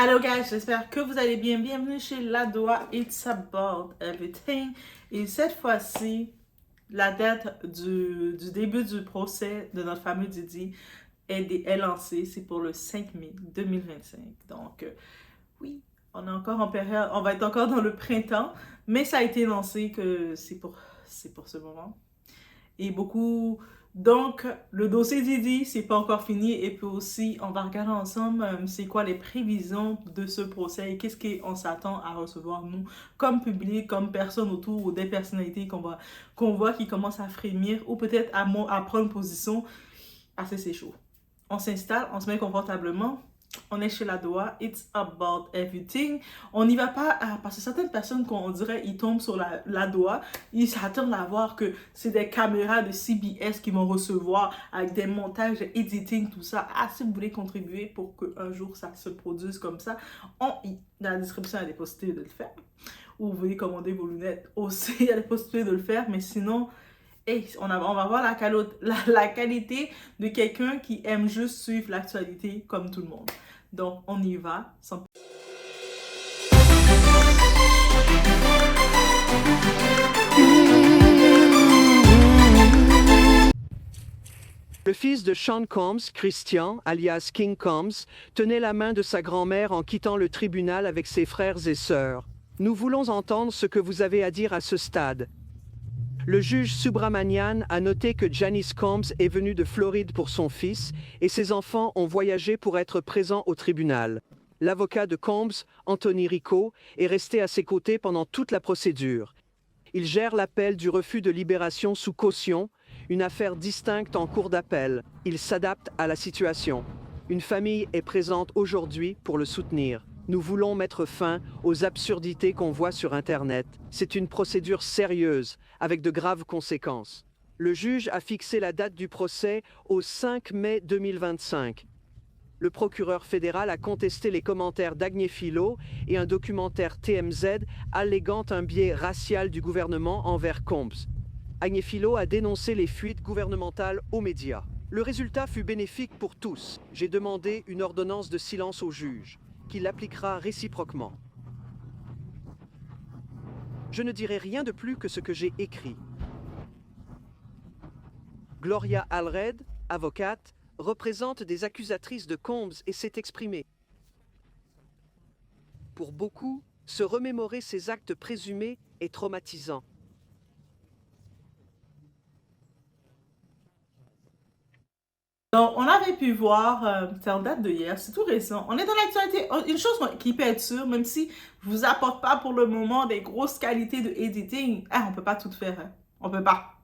Hello guys, j'espère que vous allez bien. Bienvenue chez Ladoa It's About Everything. Et cette fois-ci, la date du début du procès de notre fameux Didi est lancée. C'est pour le 5 mai 2025. Donc, oui, on est encore en période, on va être encore dans le printemps, mais ça a été lancé que c'est pour ce moment. Et beaucoup. Donc, le dossier Didi, c'est pas encore fini. Et puis aussi, on va regarder ensemble c'est quoi les prévisions de ce procès et qu'est-ce qu'on s'attend à recevoir, nous, comme public, comme personne autour ou des personnalités qu'on voit qui commencent à frémir ou peut-être à prendre position. Assez, c'est chaud. On s'installe, on se met confortablement. On est chez Ladoa, it's about everything. On n'y va pas parce que certaines personnes, qu'on dirait, ils tombent sur Ladoa, ils s'attendent à voir que c'est des caméras de CBS qui vont recevoir avec des montages, editing, tout ça. Ah, si vous voulez contribuer pour qu'un jour ça se produise comme ça, dans la description, il y a des possibilités de le faire. Ou vous voulez commander vos lunettes aussi, il y a des possibilités de le faire, mais sinon, hey, on va voir la qualité de quelqu'un qui aime juste suivre l'actualité comme tout le monde. Donc, on y va. Le fils de Sean Combs, Christian, alias King Combs, tenait la main de sa grand-mère en quittant le tribunal avec ses frères et sœurs. Nous voulons entendre ce que vous avez à dire à ce stade. Le juge Subramanian a noté que Janice Combs est venue de Floride pour son fils et ses enfants ont voyagé pour être présents au tribunal. L'avocat de Combs, Anthony Rico, est resté à ses côtés pendant toute la procédure. Il gère l'appel du refus de libération sous caution, une affaire distincte en cours d'appel. Il s'adapte à la situation. Une famille est présente aujourd'hui pour le soutenir. Nous voulons mettre fin aux absurdités qu'on voit sur Internet. C'est une procédure sérieuse, avec de graves conséquences. Le juge a fixé la date du procès au 5 mai 2025. Le procureur fédéral a contesté les commentaires d'Agnefilo et un documentaire TMZ alléguant un biais racial du gouvernement envers Combs. Agnefilo a dénoncé les fuites gouvernementales aux médias. Le résultat fut bénéfique pour tous. J'ai demandé une ordonnance de silence au juge, qui l'appliquera réciproquement. Je ne dirai rien de plus que ce que j'ai écrit. Gloria Allred, avocate, représente des accusatrices de Combs et s'est exprimée. Pour beaucoup, se remémorer ces actes présumés est traumatisant. Donc, on avait pu voir, c'est en date de hier, c'est tout récent. On est dans l'actualité. Une chose qui peut être sûre, même si je vous apporte pas pour le moment des grosses qualités de editing, on peut pas tout faire. Hein. On peut pas.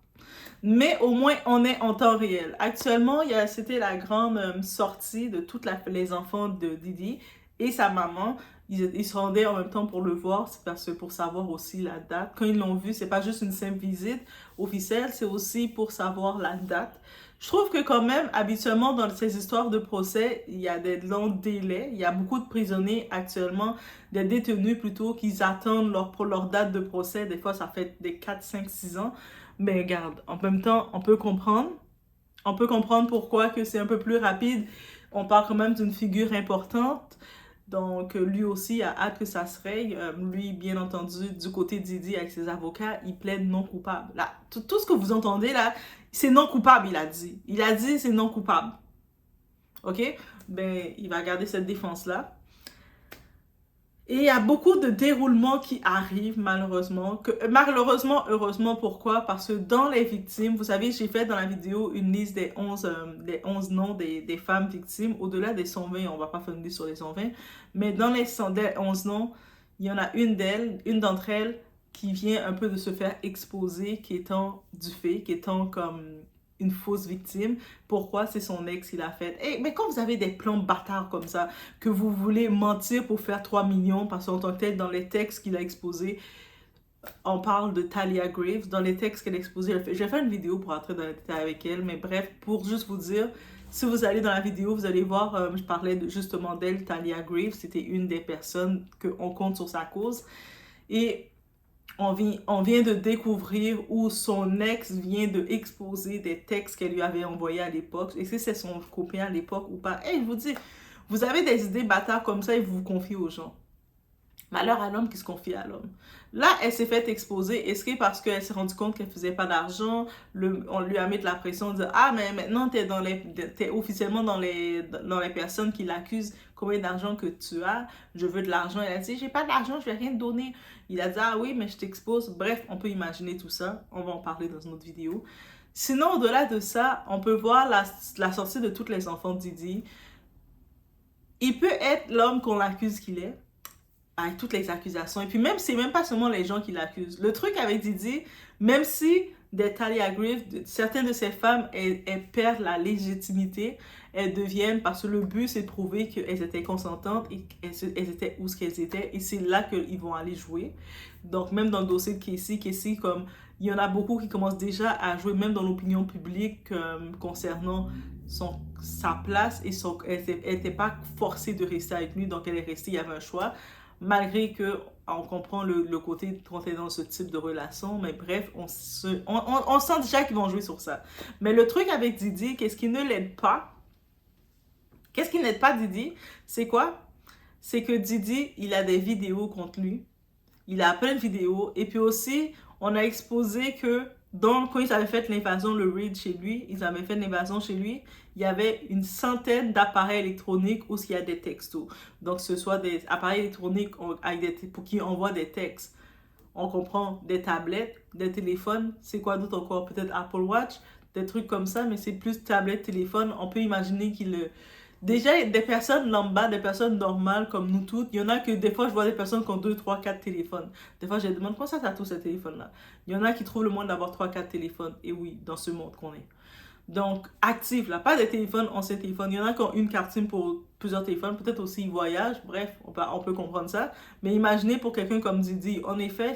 Mais au moins, on est en temps réel. Actuellement, c'était la grande sortie de tous les enfants de Didi et sa maman. Ils se rendaient en même temps pour le voir, c'est parce que pour savoir aussi la date. Quand ils l'ont vu, c'est pas juste une simple visite officielle, c'est aussi pour savoir la date. Je trouve que quand même, habituellement, dans ces histoires de procès, il y a des longs délais. Il y a beaucoup de prisonniers actuellement, des détenus plutôt, qui attendent pour leur date de procès. Des fois, ça fait des 4, 5, 6 ans. Mais regarde, en même temps, on peut comprendre. On peut comprendre pourquoi que c'est un peu plus rapide. On parle quand même d'une figure importante. Donc, lui aussi a hâte que ça se règle. Lui, bien entendu, du côté de Didi avec ses avocats, il plaide non coupable. Là, tout ce que vous entendez là, c'est non coupable, il a dit. Il a dit c'est non coupable. OK? Ben, il va garder cette défense-là. Et il y a beaucoup de déroulements qui arrivent, malheureusement. Malheureusement, heureusement, pourquoi? Parce que dans les victimes, vous savez, j'ai fait dans la vidéo une liste des 11 noms des femmes victimes. Au-delà des 120, on va pas faire une liste sur les 120. Mais dans les 11 noms, il y en a une d'entre elles, qui vient un peu de se faire exposer, qui étant du fait, qui étant comme une fausse victime. Pourquoi? C'est son ex qui l'a fait. Mais quand vous avez des plans bâtards comme ça, que vous voulez mentir pour faire 3 millions, parce qu'en tant que tel, dans les textes qu'il a exposés, on parle de Talia Graves. Dans les textes qu'elle a exposés, j'ai fait une vidéo pour entrer dans les détails avec elle, mais bref, pour juste vous dire, si vous allez dans la vidéo, vous allez voir, je parlais justement d'elle, Talia Graves. C'était une des personnes qu'on compte sur sa cause. Et on vient de découvrir où son ex vient de exposer des textes qu'elle lui avait envoyés à l'époque. Est-ce que c'est son copain à l'époque ou pas? Je vous dis, Vous avez des idées bâtards comme ça et vous vous confiez aux gens. Malheur à l'homme qui se confie à l'homme. Là, elle s'est fait exposer. Est-ce que parce qu'elle s'est rendue compte qu'elle faisait pas d'argent, on lui a mis de la pression de dire ah mais maintenant t'es officiellement dans les personnes qui l'accusent. Combien d'argent que tu as? Je veux de l'argent. Elle a dit j'ai pas d'argent, je vais rien te donner. Il a dit ah oui mais je t'expose. Bref, on peut imaginer tout ça. On va en parler dans une autre vidéo. Sinon, au-delà de ça, on peut voir la sortie de tous les enfants de Didi. Il peut être l'homme qu'on l'accuse qu'il est, avec toutes les accusations. Et puis même, c'est même pas seulement les gens qui l'accusent. Le truc avec Didi, même si des Talia Griff, certaines de ces femmes, elles perdent la légitimité, elles deviennent, parce que le but, c'est de prouver qu'elles étaient consentantes et qu'elles étaient où ce qu'elles étaient. Et c'est là qu'ils vont aller jouer. Donc, même dans le dossier de Casey, comme il y en a beaucoup qui commencent déjà à jouer, même dans l'opinion publique, concernant sa place. Et elle n'était pas forcée de rester avec lui, donc elle est restée, il y avait un choix. Malgré que on comprend le côté quand on est dans ce type de relation, mais bref, on sent déjà qu'ils vont jouer sur ça. Mais le truc avec Didi, qu'est-ce qui ne l'aide pas? Qu'est-ce qui n'aide pas Didi? C'est quoi? C'est que Didi, il a des vidéos contre lui. Il a plein de vidéos. Et puis aussi, on a exposé que quand ils avaient fait l'invasion, le raid chez lui, ils avaient fait l'invasion chez lui, il y avait une centaine d'appareils électroniques où il y a des textos. Donc, ce soit des appareils électroniques pour qui envoient des textes. On comprend des tablettes, des téléphones. C'est quoi d'autre encore? Peut-être Apple Watch, des trucs comme ça, mais c'est plus tablette, téléphone. On peut imaginer qu'il... Déjà, des personnes lambda, des personnes normales comme nous toutes, il y en a que des fois, je vois des personnes qui ont 2, 3, 4 téléphones. Des fois, je me demande comment ça, t'as tous ces téléphones-là. Il y en a qui trouvent le moyen d'avoir 3, 4 téléphones. Et oui, dans ce monde qu'on est. Donc, actifs, là, pas des téléphones, anciens téléphones. Il y en a qui ont une carte SIM pour plusieurs téléphones. Peut-être aussi ils voyagent. Bref, on peut comprendre ça. Mais imaginez pour quelqu'un comme Didi, en effet,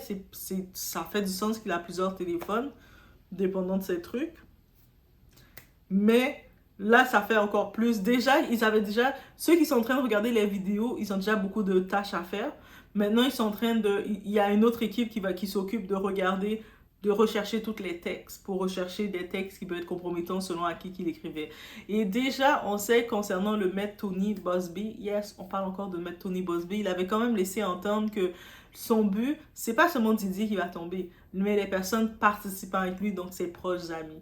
ça fait du sens qu'il a plusieurs téléphones, dépendant de ses trucs. Mais... là, ça fait encore plus. Déjà, ceux qui sont en train de regarder les vidéos, ils ont déjà beaucoup de tâches à faire. Maintenant, ils sont en train de... il y a une autre équipe qui s'occupe de regarder, de rechercher tous les textes, pour rechercher des textes qui peuvent être compromettants selon à qui il écrivait. Et déjà, on sait concernant le maître Tony Bosby, yes, on parle encore de maître Tony Bosby, il avait quand même laissé entendre que son but, c'est pas seulement Didi qui va tomber, mais les personnes participant avec lui, donc ses proches amis.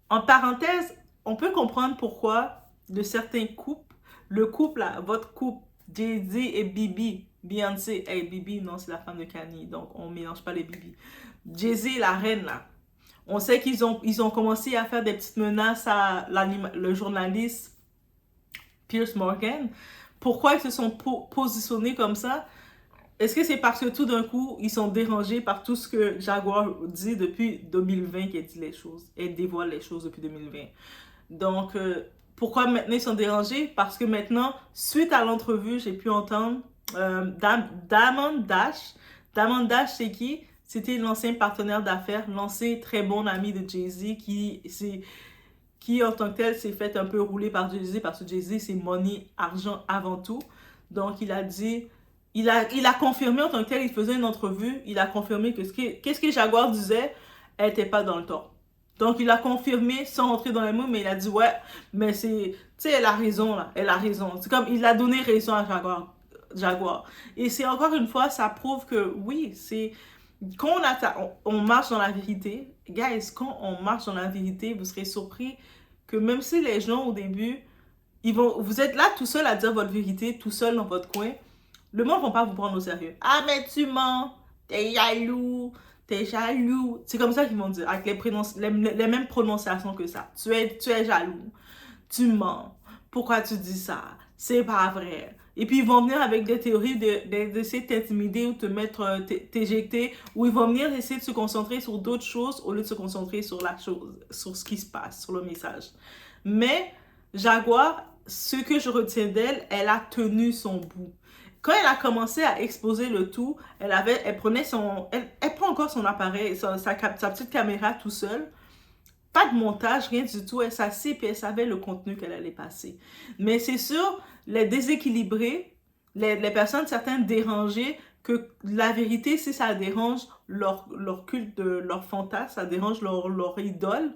En parenthèse, on peut comprendre pourquoi de certains couples, le couple là, votre couple, Jay-Z et Bibi, Beyoncé, hey Bibi, non c'est la femme de Kanye, donc on mélange pas les Bibi. Jay-Z, la reine là, on sait qu'ils ont commencé à faire des petites menaces à le journaliste Piers Morgan. Pourquoi ils se sont positionnés comme ça? Est-ce que c'est parce que tout d'un coup, ils sont dérangés par tout ce que Jaguar dit depuis 2020 qu'elle dit les choses? Elle dévoile les choses depuis 2020. Donc, pourquoi maintenant ils sont dérangés? Parce que maintenant, suite à l'entrevue, j'ai pu entendre Damon Dash. Damon Dash, c'est qui? C'était l'ancien partenaire d'affaires, l'ancien très bon ami de Jay-Z qui en tant que tel s'est fait un peu rouler par Jay-Z parce que Jay-Z, c'est money, argent avant tout. Donc, il a dit... Il a confirmé en tant que tel, il faisait une entrevue, il a confirmé que qu'est-ce que Jaguar disait, elle n'était pas dans le tort. Donc, il a confirmé sans rentrer dans les mots, mais il a dit, ouais, mais c'est, tu sais, elle a raison, là, elle a raison. C'est comme, il a donné raison à Jaguar. Et c'est encore une fois, ça prouve que, oui, c'est, quand on marche dans la vérité, guys, quand on marche dans la vérité, vous serez surpris que même si les gens, au début, vous êtes là tout seul à dire votre vérité, tout seul dans votre coin, le monde ne va pas vous prendre au sérieux. Ah, mais tu mens, t'es jaloux. C'est comme ça qu'ils vont dire, avec les mêmes prononciations que ça. Tu es jaloux, tu mens, pourquoi tu dis ça? C'est pas vrai. Et puis ils vont venir avec des théories d'essayer de t'intimider ou te mettre, t'éjecter, ou ils vont venir essayer de se concentrer sur d'autres choses au lieu de se concentrer sur la chose, sur ce qui se passe, sur le message. Mais Jaguar, ce que je retiens d'elle, elle a tenu son bout. Quand elle a commencé à exposer le tout, elle prend encore son appareil, sa petite caméra tout seul. Pas de montage, rien du tout. Elle s'assied et elle savait le contenu qu'elle allait passer. Mais c'est sûr, les déséquilibrés, les personnes, certaines dérangées, que la vérité, si ça dérange leur culte, leur fantasme, ça dérange leur idole,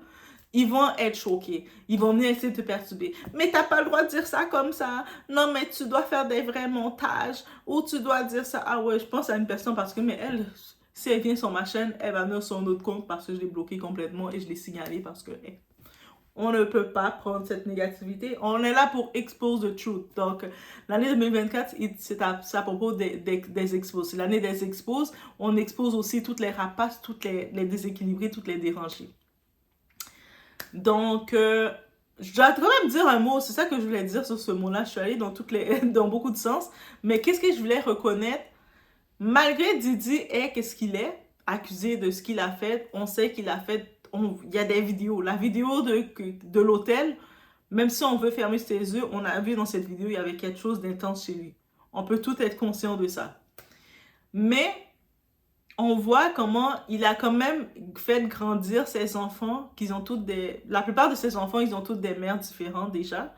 ils vont être choqués. Ils vont venir essayer de te perturber. Mais t'as pas le droit de dire ça comme ça. Non, mais tu dois faire des vrais montages. Ou tu dois dire ça. Ah ouais, je pense à une personne parce que, mais elle, si elle vient sur ma chaîne, elle va venir sur un autre compte parce que je l'ai bloqué complètement et je l'ai signalé parce que, on ne peut pas prendre cette négativité. On est là pour expose the truth. Donc, l'année 2024, c'est à propos des expos. C'est l'année des expos. On expose aussi toutes les rapaces, toutes les déséquilibrés, toutes les dérangées. Donc, je dois quand même dire un mot. C'est ça que je voulais dire sur ce mot-là. Je suis allée dans, dans beaucoup de sens. Mais qu'est-ce que je voulais reconnaître? Malgré Didi est qu'est-ce qu'il est, accusé de ce qu'il a fait, on sait qu'il a fait, il y a des vidéos. La vidéo de l'hôtel, même si on veut fermer ses yeux, on a vu dans cette vidéo, il y avait quelque chose d'intense chez lui. On peut tout être conscient de ça. Mais on voit comment il a quand même fait grandir ses enfants, qu'ils ont toutes des... La plupart de ses enfants, ils ont toutes des mères différentes déjà.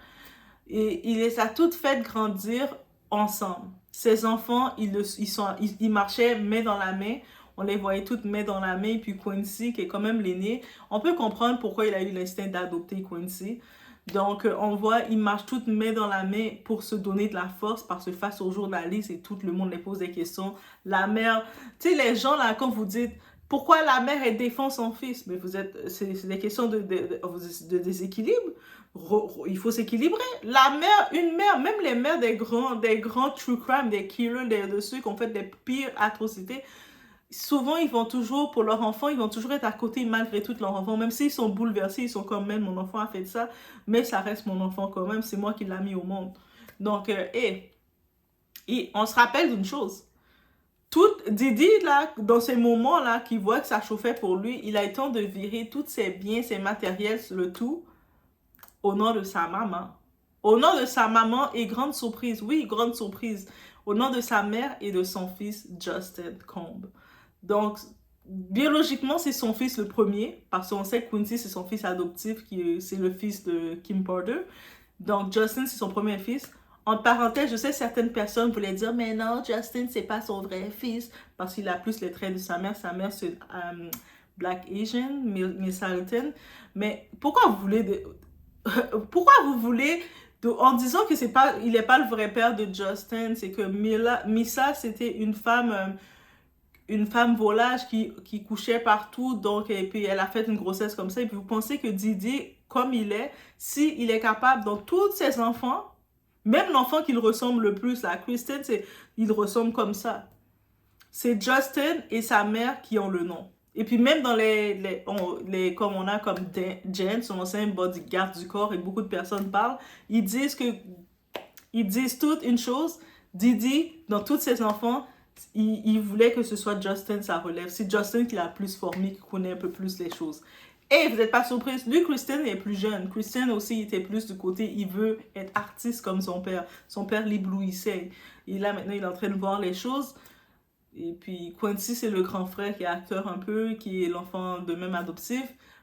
Et il les a toutes fait grandir ensemble. Ses enfants, ils marchaient main dans la main. On les voyait toutes main dans la main. Et puis Quincy, qui est quand même l'aîné, on peut comprendre pourquoi il a eu l'instinct d'adopter Quincy. Donc, on voit, ils marchent toutes main dans la main pour se donner de la force parce que face aux journalistes et tout le monde les pose des questions. La mère, tu sais, les gens là, quand vous dites pourquoi la mère elle défend son fils, mais c'est des questions de déséquilibre. Il faut s'équilibrer. La mère, une mère, même les mères des grands true crime, des killers, de ceux qui ont fait des pires atrocités, souvent, ils vont toujours, pour leur enfant, ils vont toujours être à côté malgré tout leur enfant. Même s'ils sont bouleversés, ils sont comme même, mon enfant a fait ça, mais ça reste mon enfant quand même, c'est moi qui l'ai mis au monde. Donc, et on se rappelle d'une chose. Didi, là, dans ces moments-là, qui voit que ça chauffait pour lui, il a eu le temps de virer tous ses biens, ses matériels, le tout, au nom de sa maman. Au nom de sa maman et grande surprise, oui, grande surprise, au nom de sa mère et de son fils Justin Combs. Donc, biologiquement, c'est son fils le premier, parce qu'on sait que Quincy, c'est son fils adoptif, c'est le fils de Kim Porter. Donc, Justin, c'est son premier fils. En parenthèse, je sais certaines personnes voulaient dire, mais non, Justin, c'est pas son vrai fils, parce qu'il a plus les traits de sa mère. Sa mère, c'est Black Asian, Miss Hamilton. Mais pourquoi vous voulez... pourquoi vous voulez... en disant que il n'est pas le vrai père de Justin, c'est que Misa, c'était une femme volage qui couchait partout, donc, et puis elle a fait une grossesse comme ça, et puis vous pensez que Didi, comme il est, s'il est capable, dans tous ses enfants, même l'enfant qu'il ressemble le plus, là, Kristen, il ressemble comme ça. C'est Justin et sa mère qui ont le nom. Et puis même dans comme on a comme Jen, son ancien bodyguard du corps, et beaucoup de personnes parlent, ils disent toute une chose, Didi, dans tous ses enfants, il voulait que ce soit Justin sa relève. C'est Justin qui l'a plus formé, qui connaît un peu plus les choses. Et vous n'êtes pas surprise, lui, Kristen est plus jeune. Kristen aussi, il était plus du côté, il veut être artiste comme son père. Son père l'éblouissait. Et là, maintenant, il est en train de voir les choses. Et puis, Quincy, c'est le grand frère qui est acteur un peu, qui est l'enfant de même adoptif.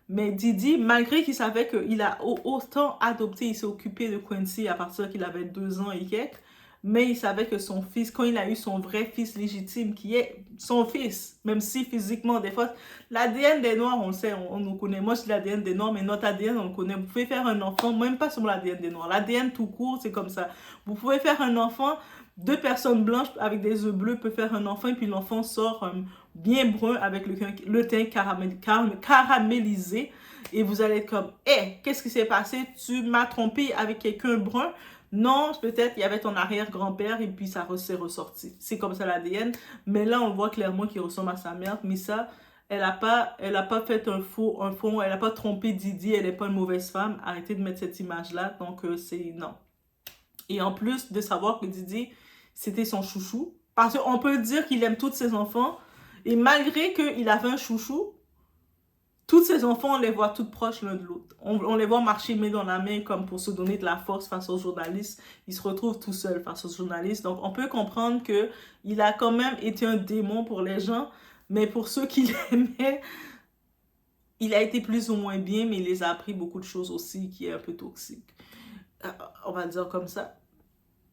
Mais Didi, malgré qu'il savait qu'il a autant adopté, il s'est occupé de Quincy à partir qu'il avait 2 ans et quelques, mais il savait que son fils, quand il a eu son vrai fils légitime, qui est son fils, même si physiquement, des fois, l'ADN des Noirs, on le sait, on nous connaît. Moi, je dis l'ADN des Noirs, mais notre ADN, on le connaît. Vous pouvez faire un enfant, même pas sur l'ADN des Noirs. L'ADN tout court, c'est comme ça. Vous pouvez faire un enfant, 2 personnes blanches avec des yeux bleus peuvent faire un enfant, et puis l'enfant sort bien brun avec le teint caramélisé. Et vous allez être comme, hé, qu'est-ce qui s'est passé? Tu m'as trompé avec quelqu'un brun? Non, peut-être il y avait ton arrière-grand-père et puis ça s'est ressorti. C'est comme ça l'ADN. Mais là, on voit clairement qu'il ressemble à sa mère. Mais ça, elle a pas fait un faux, elle n'a pas trompé Didi, elle n'est pas une mauvaise femme. Arrêtez de mettre cette image-là. Donc, c'est non. Et en plus de savoir que Didi, c'était son chouchou. Parce qu'on peut dire qu'il aime tous ses enfants. Et malgré qu'il avait un chouchou, tous ces enfants, on les voit toutes proches l'un de l'autre. On les voit marcher main dans la main comme pour se donner de la force face aux journalistes. Ils se retrouvent tout seuls face aux journalistes. Donc, on peut comprendre qu'il a quand même été un démon pour les gens. Mais pour ceux qui l'aimaient, il a été plus ou moins bien, mais il les a appris beaucoup de choses aussi qui est un peu toxique. On va dire comme ça.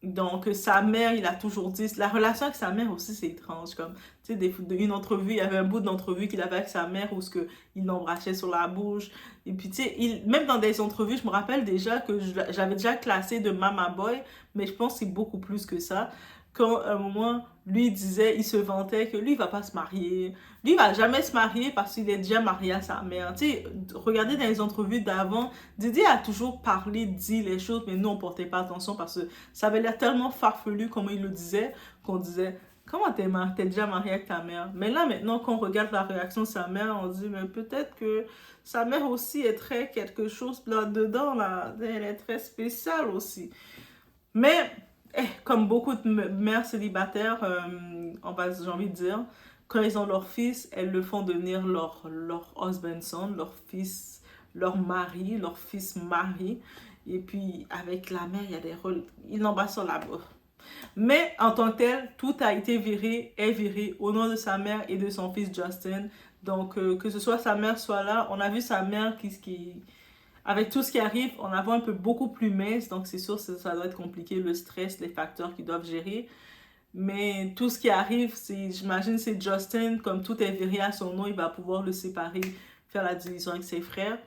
Donc, sa mère, il a toujours dit, la relation avec sa mère aussi, c'est étrange. Comme, tu sais, une entrevue, il y avait un bout d'entrevue qu'il avait avec sa mère où ce que il l'embrassait sur la bouche. Et puis, tu sais, même dans des entrevues, je me rappelle déjà que j'avais déjà classé de Mama Boy, mais je pense que c'est beaucoup plus que ça. Quand, à un moment, lui il disait, il se vantait que lui, il va pas se marier. Lui, il va jamais se marier parce qu'il est déjà marié à sa mère. Tu sais, regardez dans les entrevues d'avant, Didi a toujours parlé, dit les choses, mais nous, on portait pas attention parce que ça avait l'air tellement farfelu, comme il le disait, qu'on disait, comment t'es déjà marié avec ta mère? Mais là, maintenant, quand on regarde la réaction de sa mère, on dit, mais peut-être que sa mère aussi est très quelque chose là-dedans, là. Elle est très spéciale aussi. Mais, comme beaucoup de mères célibataires, j'ai envie de dire, quand ils ont leur fils, elles le font devenir leur husband son, leur fils, leur mari, leur fils mari. Et puis, avec la mère, il y a des rôles, ils n'ont pas sur la boue. Mais en tant que tel, tout a été est viré au nom de sa mère et de son fils Justin. Donc, que ce soit sa mère soit là, on a vu sa mère avec tout ce qui arrive, on la voit un peu beaucoup plus mince. Donc, c'est sûr que ça doit être compliqué, le stress, les facteurs qu'ils doivent gérer. Mais tout ce qui arrive, j'imagine, c'est Justin, comme tout est viré à son nom, il va pouvoir le séparer, faire la division avec ses frères.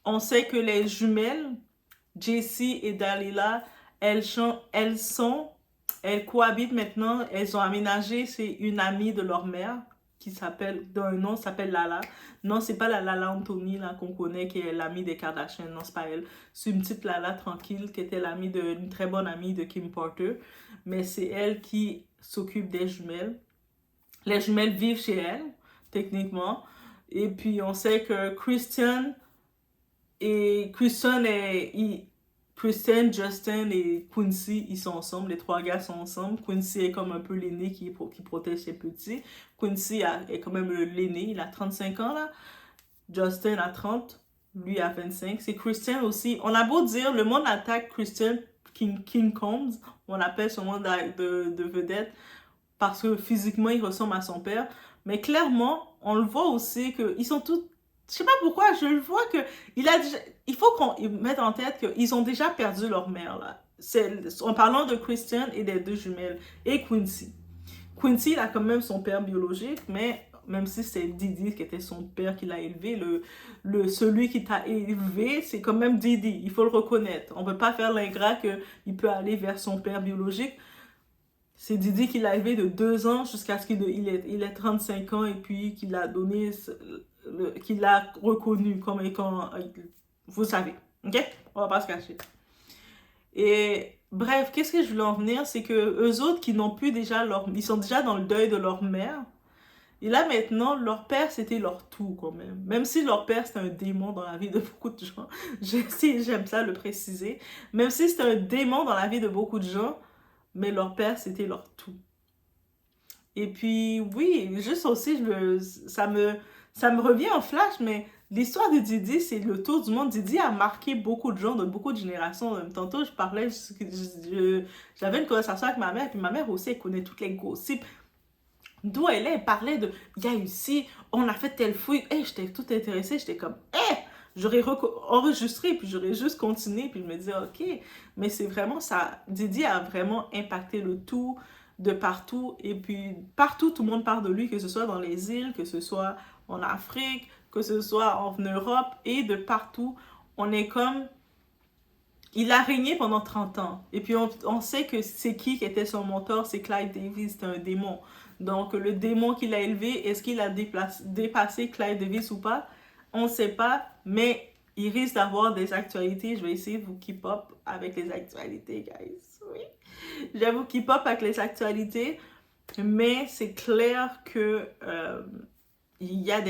On sait que les jumelles, Jessie et Dalila, elles cohabitent maintenant, elles ont aménagé, c'est une amie de leur mère qui s'appelle, d'un nom, s'appelle Lala. Non, c'est pas la Lala Anthony là qu'on connaît, qui est l'amie des Kardashians, non, c'est pas elle. C'est une petite Lala tranquille qui était une très bonne amie de Kim Porter, mais c'est elle qui s'occupe des jumelles. Les jumelles vivent chez elle, techniquement. Et puis on sait que Christian, Justin et Quincy, ils sont ensemble. Les trois gars sont ensemble. Quincy est comme un peu l'aîné qui protège ses petits. Quincy est quand même l'aîné. Il a 35 ans, là. Justin a 30. Lui a 25. C'est Christian aussi. On a beau dire, le monde attaque Christian King Combs. On l'appelle son monde de vedette parce que physiquement, il ressemble à son père. Mais clairement, on le voit aussi qu'ils sont tous... Je sais pas pourquoi, je le vois que il faut qu'on mette en tête qu'ils ont déjà perdu leur mère, là. En parlant de Christian et des deux jumelles, et Quincy. Quincy, il a quand même son père biologique, mais même si c'est Didi qui était son père qui l'a élevé, celui qui t'a élevé, c'est quand même Didi, il faut le reconnaître. On peut pas faire l'ingrat qu'il peut aller vers son père biologique. C'est Didi qui l'a élevé de 2 ans jusqu'à ce qu'il ait 35 ans et puis qu'il a donné, qu'il l'a reconnu comme étant, vous savez, ok? On va pas se cacher. Et bref, qu'est-ce que je voulais en venir, c'est que eux autres qui n'ont plus déjà ils sont déjà dans le deuil de leur mère. Et là maintenant, leur père c'était leur tout quand même. Même si leur père c'était un démon dans la vie de beaucoup de gens, j'aime ça le préciser. Même si c'était un démon dans la vie de beaucoup de gens, mais leur père, c'était leur tout. Et puis, oui, juste aussi, ça me revient en flash, mais l'histoire de Didi, c'est le tour du monde. Didi a marqué beaucoup de gens de beaucoup de générations. Tantôt, j'avais une conversation avec ma mère, puis ma mère aussi, elle connaît toutes les gossips. D'où elle parlait de, il y a ici, on a fait telle fouille. J'étais toute intéressée, j'étais comme, j'aurais enregistré, puis j'aurais juste continué, puis je me disais, ok, mais c'est vraiment ça. Didi a vraiment impacté le tout de partout, et puis partout, tout le monde parle de lui, que ce soit dans les îles, que ce soit en Afrique, que ce soit en Europe, et de partout. On est comme, il a régné pendant 30 ans. Et puis on sait que c'est qui était son mentor, c'est Clive Davis, c'était un démon. Donc le démon qu'il a élevé, est-ce qu'il a dépassé Clive Davis ou pas? On ne sait pas, mais il risque d'avoir des actualités. Je vais essayer de vous keep up avec les actualités, guys. Oui. Je vais vous keep up avec les actualités, mais c'est clair que il y a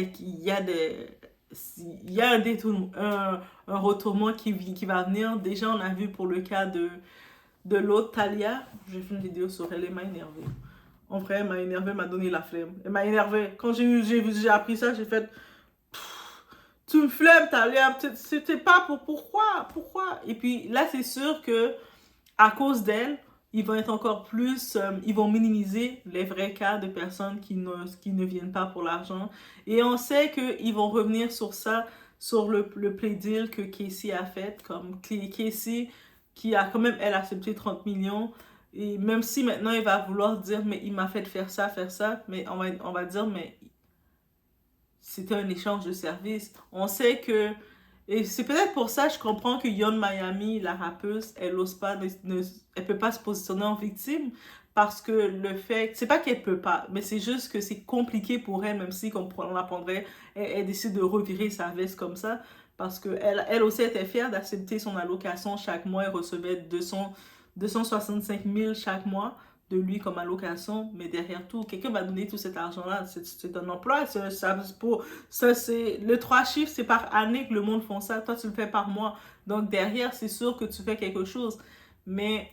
un retournement qui va venir. Déjà, on a vu pour le cas de l'autre, Talia. J'ai fait une vidéo sur elle, elle m'a énervée. En vrai, elle m'a énervée, elle m'a donné la flemme. Elle m'a énervée. Quand j'ai appris ça, j'ai fait... Tu me flemmes, Talia. C'était pas pourquoi? Et puis là, c'est sûr que à cause d'elle, ils vont être encore plus, ils vont minimiser les vrais cas de personnes qui ne viennent pas pour l'argent. Et on sait qu'ils vont revenir sur ça, sur le play deal que Casey a fait, comme Casey, qui a quand même, elle, accepté 30 millions, Et même si maintenant il va vouloir dire, mais il m'a fait faire ça, mais on va dire, mais c'était un échange de services. On sait que, et c'est peut-être pour ça, je comprends que Yon Miami, la rappeuse, elle ose pas, elle peut pas se positionner en victime, parce que le fait, c'est pas qu'elle peut pas, mais c'est juste que c'est compliqué pour elle, même si, comme on l'apprendrait, elle décide de revirer sa veste comme ça, parce que elle aussi était fière d'accepter son allocation chaque mois, elle recevait 265 000 chaque mois de lui comme allocation, mais derrière tout, quelqu'un va donner tout cet argent-là. C'est un emploi, c'est le 3 chiffres, c'est par année que le monde font ça. Toi, tu le fais par mois. Donc derrière, c'est sûr que tu fais quelque chose. Mais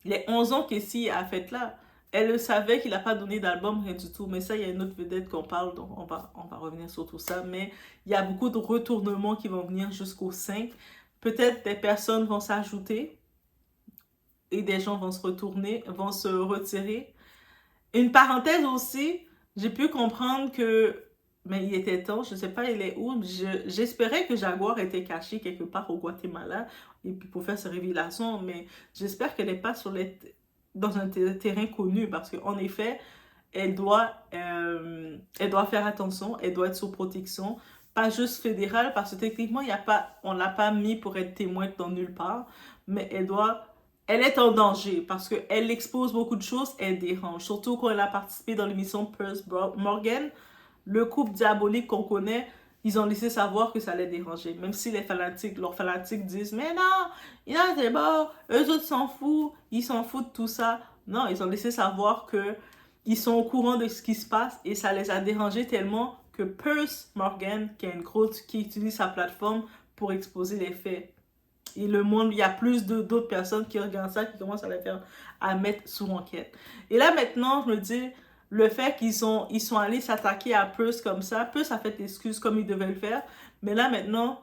les 11 ans qu'Essie a fait là, elle le savait qu'il n'a pas donné d'album, rien du tout. Mais ça, il y a une autre vedette qu'on parle, donc on va revenir sur tout ça. Mais il y a beaucoup de retournements qui vont venir jusqu'au 5. Peut-être des personnes vont s'ajouter et des gens vont se retourner, vont se retirer. Une parenthèse aussi, j'ai pu comprendre que, mais il était temps, je ne sais pas il est où, j'espérais que Jaguar était caché quelque part au Guatemala et puis pour faire ses révélations, mais j'espère qu'elle n'est pas dans un terrain connu parce qu'en effet, elle doit faire attention, elle doit être sous protection, pas juste fédérale parce que techniquement, on ne l'a pas mis pour être témoin dans nulle part, mais elle est en danger parce qu'elle expose beaucoup de choses, elle dérange. Surtout quand elle a participé dans l'émission Piers Morgan, le couple diabolique qu'on connaît, ils ont laissé savoir que ça allait déranger. Même si leurs fanatiques disent, mais non, il a des bords, eux autres ils s'en foutent de tout ça. Non, ils ont laissé savoir que ils sont au courant de ce qui se passe et ça les a dérangés tellement que Piers Morgan, qui utilise sa plateforme pour exposer les faits. Et le monde, il y a plus d'autres personnes qui regardent ça, qui commencent à mettre sous enquête. Et là, maintenant, je me dis, le fait ils sont allés s'attaquer à Peirce comme ça, Peirce a fait l'excuse comme il devait le faire, mais là, maintenant,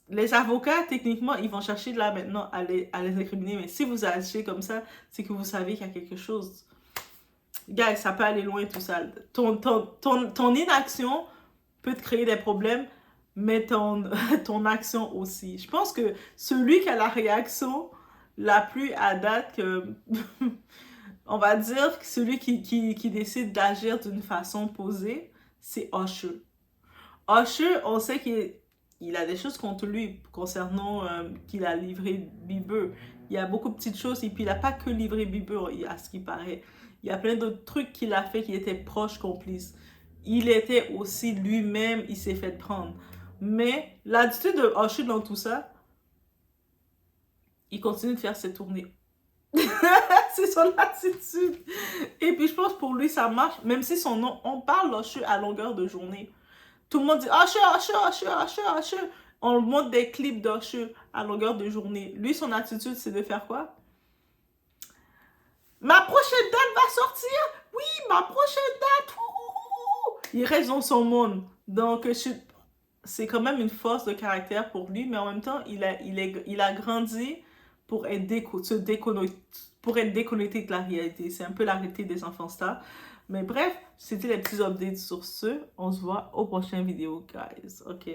les avocats, techniquement, ils vont chercher là, maintenant, à les incriminer. Mais si vous agissez comme ça, c'est que vous savez qu'il y a quelque chose. Guys, ça peut aller loin, tout ça. Ton inaction peut te créer des problèmes, mais ton action aussi. Je pense que celui qui a la réaction la plus à date, on va dire que celui qui décide d'agir d'une façon posée, c'est Usher. Usher, on sait qu'il a des choses contre lui concernant qu'il a livré Bieber. Il y a beaucoup de petites choses et puis il n'a pas que livré Bieber, à ce qui paraît. Il y a plein d'autres trucs qu'il a fait qui étaient proches complices. Il était aussi lui-même, il s'est fait prendre. Mais l'attitude de Usher dans tout ça, il continue de faire ses tournées. C'est son attitude. Et puis je pense pour lui ça marche, même si son nom, on parle d'Usher à longueur de journée. Tout le monde dit Usher, Usher, Usher, Usher, Usher. On montre des clips d'Usher à longueur de journée. Lui, son attitude, c'est de faire quoi? Ma prochaine date va sortir. Oui, ma prochaine date. Il reste dans son monde. Donc, c'est quand même une force de caractère pour lui, mais en même temps, il a grandi pour être déconnecté de la réalité. C'est un peu la réalité des enfants stars. Mais bref, c'était les petits updates sur ce. On se voit au prochain vidéo, guys. OK?